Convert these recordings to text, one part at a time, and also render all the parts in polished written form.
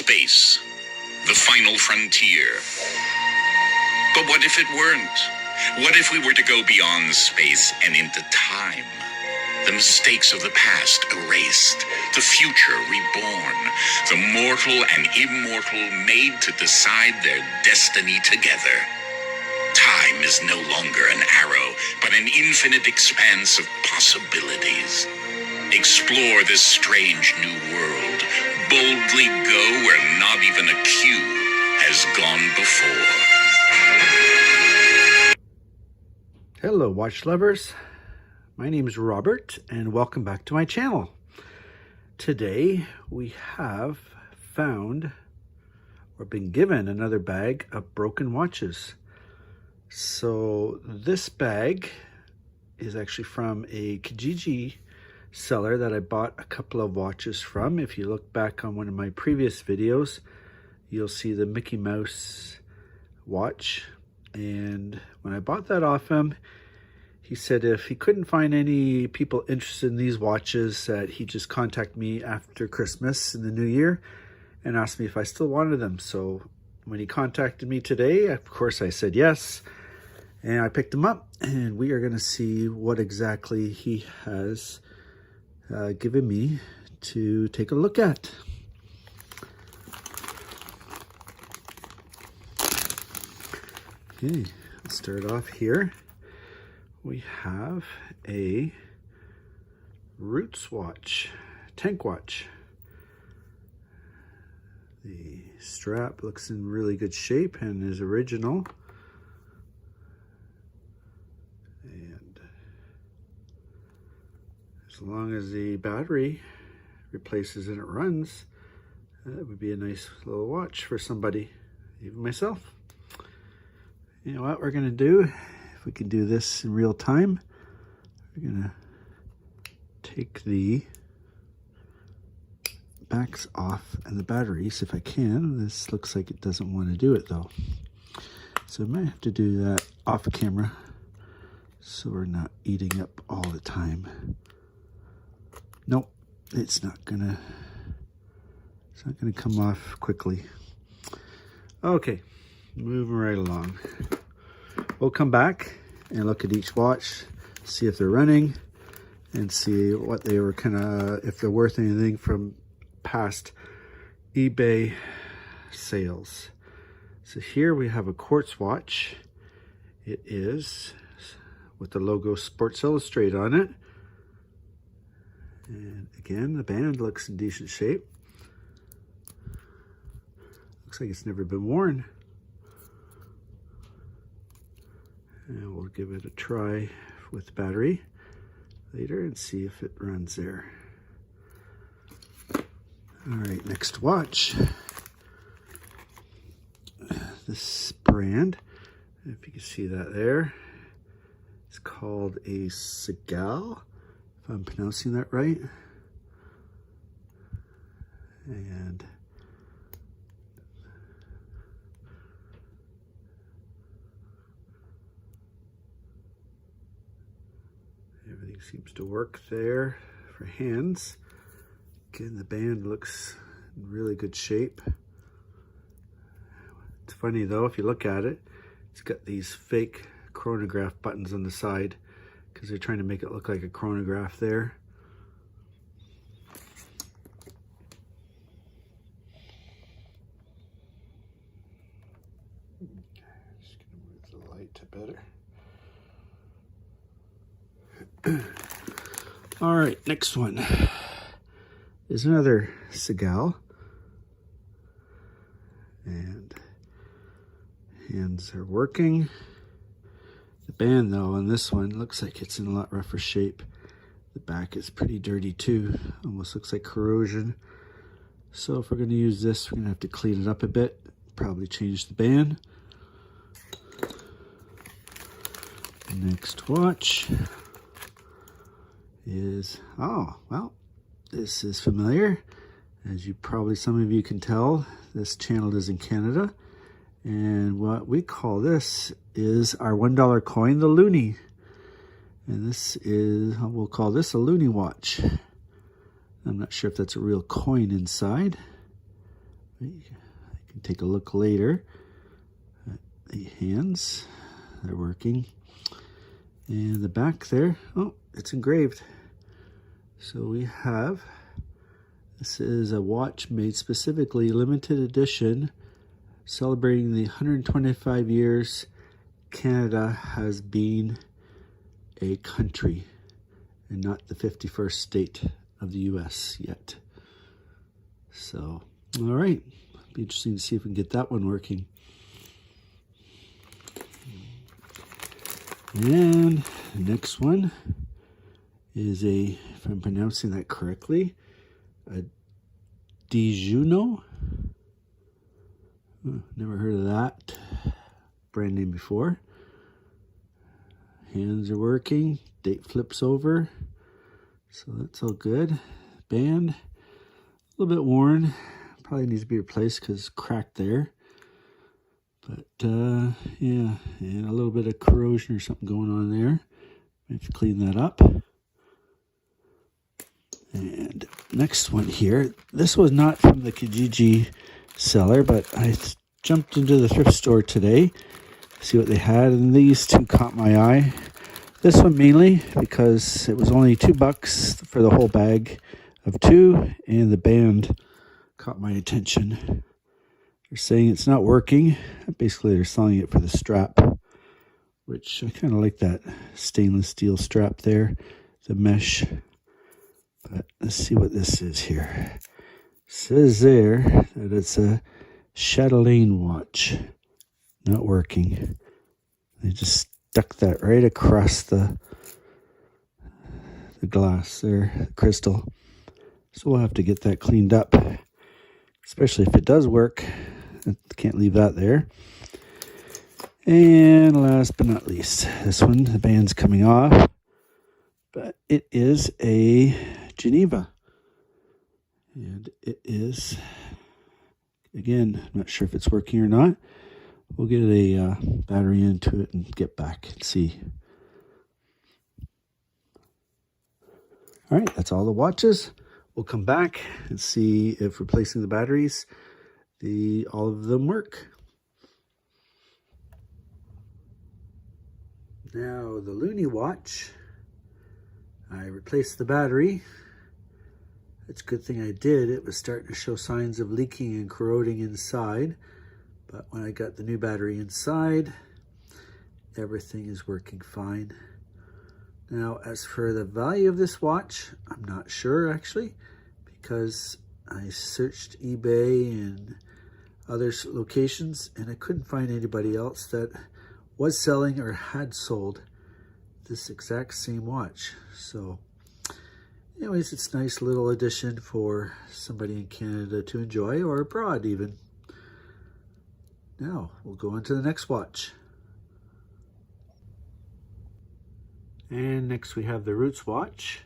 Space, the final frontier. But what if it weren't? What if we were to go beyond space and into time? The mistakes of the past erased, the future reborn, the mortal and immortal made to decide their destiny together. Time is no longer an arrow, but an infinite expanse of possibilities. Explore this strange new world. Boldly go where not even a cue has gone before. Hello, watch lovers. My name is Robert, and welcome back to my channel. Today, we have found or been given another bag of broken watches. So this bag is actually from a Kijiji seller that I bought a couple of watches from. If you look back on one of my previous videos, you'll see the Mickey Mouse watch. And when I bought that off him, he said if he couldn't find any people interested in these watches, that he'd just contact me after Christmas in the new year and ask me if I still wanted them. So when he contacted me today, of course I said yes. And I picked them up, and we are going to see what exactly he has given me to take a look at. Okay, let's start off here. We have a Roots watch, tank watch. The strap looks in really good shape and is original. And as long as the battery replaces and it runs, that would be a nice little watch for somebody, even myself. You know what we're gonna do? If we can do this in real time, we're gonna take the backs off and the batteries if I can. This looks like it doesn't want to do it though. So I might have to do that off camera so we're not eating up all the time. Nope, it's not gonna come off quickly. Okay, moving right along. We'll come back and look at each watch, see if they're running, and see what they were if they're worth anything from past eBay sales. So here we have a quartz watch. It is with the logo Sports Illustrated on it. And again, the band looks in decent shape. Looks like it's never been worn. And we'll give it a try with battery later and see if it runs there. All right, next watch. This brand, if you can see that there, it's called a Seagal, if I'm pronouncing that right. And everything seems to work there for hands. Again, the band looks in really good shape. It's funny though, if you look at it, it's got these fake chronograph buttons on the side because they're trying to make it look like a chronograph there. Just gonna move the light to better. All right, next one is another Seagal, and hands are working. The band though on this one looks like it's in a lot rougher shape. The back is pretty dirty too, almost looks like corrosion. So if we're going to use this, we're going to have to clean it up a bit, probably change the band. Next watch is, oh well, this is familiar. As you probably, some of you can tell, this channel is in Canada, and what we call this is our $1 coin, the loonie. And this is, we'll call this a loonie watch. I'm not sure if that's a real coin inside. I can take a look later at the hands. They're working. And the back there, oh, it's engraved. So we have, this is a watch made specifically, limited edition, celebrating the 125 years Canada has been a country and not the 51st state of the US yet. So, all right, be interesting to see if we can get that one working. And the next one is a, if I'm pronouncing that correctly, a Dijuno. Never heard of that brand name before. Hands are working, date flips over, so that's all good. Band, a little bit worn, probably needs to be replaced because it's cracked there. But yeah, and a little bit of corrosion or something going on there. I have to clean that up. And next one here, this was not from the Kijiji seller, but I jumped into the thrift store today to see what they had, and these two caught my eye. This one mainly because it was only $2 for the whole bag of 2, and the band caught my attention. They're saying it's not working. Basically, they're selling it for the strap, which I kind of like that stainless steel strap there, the mesh. But let's see what this is here. It says there that it's a Chatelaine watch. Not working. They just stuck that right across the glass there, the crystal. So we'll have to get that cleaned up, especially if it does work. I can't leave that there. And last but not least, this one, the band's coming off, but it is a Geneva. And it is, again, I'm not sure if it's working or not. We'll get a battery into it and get back and see. All right, that's all the watches. We'll come back and see if replacing the batteries, all of them work. Now the Luni watch, I replaced the battery. It's a good thing I did. It was starting to show signs of leaking and corroding inside. But when I got the new battery inside, everything is working fine. Now, as for the value of this watch, I'm not sure actually, because I searched eBay and other locations and I couldn't find anybody else that was selling or had sold this exact same watch. So anyways, it's a nice little addition for somebody in Canada to enjoy, or abroad even. Now we'll go on to the next watch. And next we have the Roots watch.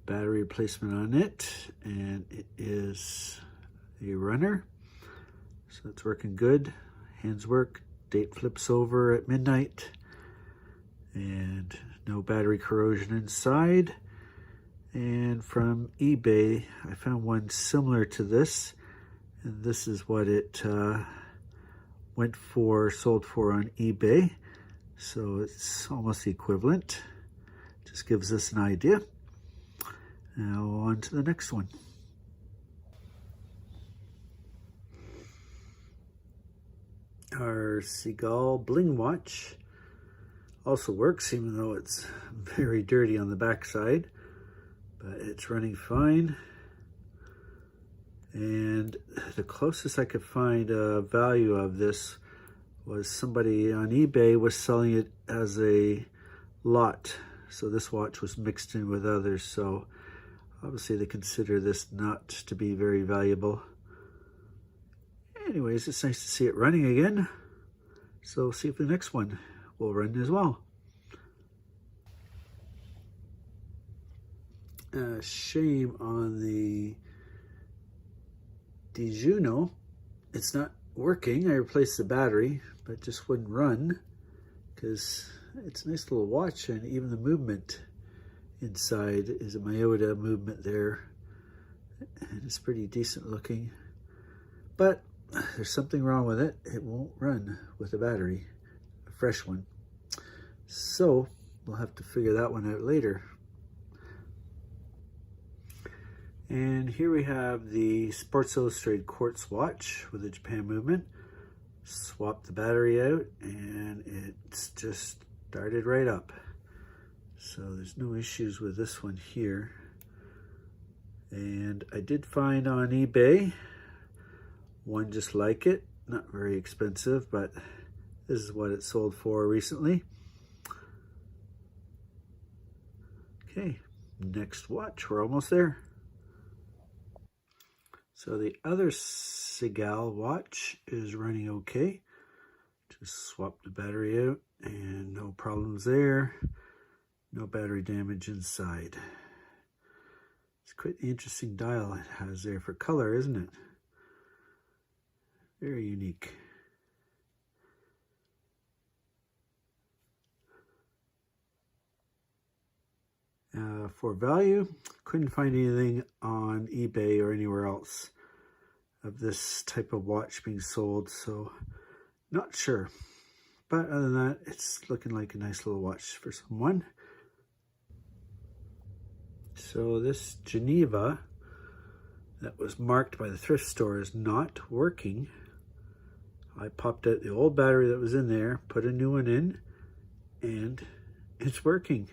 Battery replacement on it, and it is a runner. So it's working good. Hands work, date flips over at midnight, and no battery corrosion inside. And from eBay, I found one similar to this, and this is what it sold for on eBay. So it's almost the equivalent. Just gives us an idea. Now on to the next one. Our Seagull Bling watch also works, even though it's very dirty on the backside, but it's running fine. And the closest I could find a value of this was somebody on eBay was selling it as a lot. So this watch was mixed in with others. So obviously they consider this not to be very valuable. Anyways, it's nice to see it running again. So see if the next one will run as well. Shame on the Dijuno. It's not working. I replaced the battery, but it just wouldn't run because it's a nice little watch, and even the movement inside is a Miyota movement there, and it's pretty decent looking. but there's something wrong with it. It won't run with a battery, a fresh one. So we'll have to figure that one out later. And here we have the Sports Illustrated quartz watch with the Japan movement. Swap the battery out and it's just started right up. So there's no issues with this one here. And I did find on eBay one just like it, not very expensive, but this is what it sold for recently. Okay, next watch, we're almost there. So the other Seagal watch is running okay. Just swapped the battery out and no problems there. No battery damage inside. It's quite the interesting dial it has there for color, isn't it? Very unique. For value, couldn't find anything on eBay or anywhere else of this type of watch being sold, so not sure. But other than that, it's looking like a nice little watch for someone. So this Geneva that was marked by the thrift store is not working. I popped out the old battery that was in there, put a new one in, and it's working.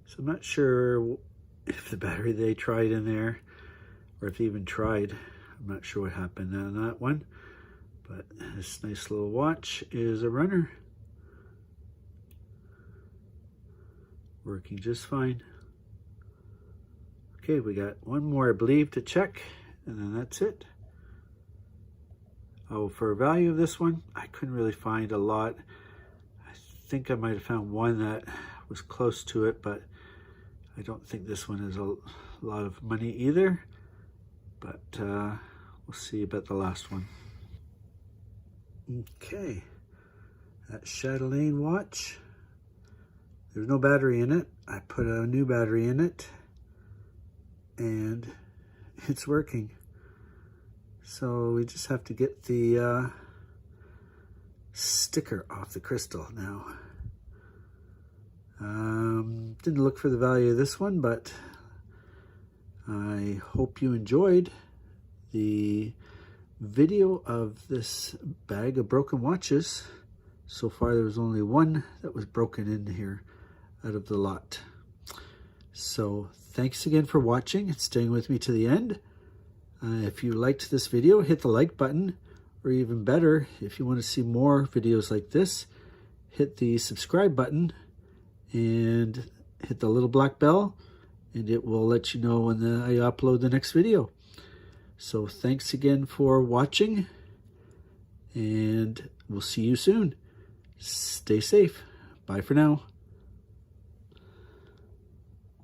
So I'm not sure if the battery they tried in there, or if they even tried. I'm not sure what happened on that one. But this nice little watch is a runner. Working just fine. Okay, we got one more, I believe, to check, and then that's it. Oh, for a value of this one, I couldn't really find a lot. I think I might have found one that was close to it, but I don't think this one is a lot of money either. But we'll see about the last one. Okay, that Chatelaine watch. There's no battery in it. I put a new battery in it, and it's working. So we just have to get the sticker off the crystal now. Didn't look for the value of this one, but I hope you enjoyed the video of this bag of broken watches. So far there was only one that was broken in here out of the lot. So thanks again for watching and staying with me to the end. If you liked this video, hit the like button, or even better, if you want to see more videos like this, hit the subscribe button and hit the little black bell, and it will let you know when I upload the next video. So thanks again for watching, and we'll see you soon. Stay safe. Bye for now.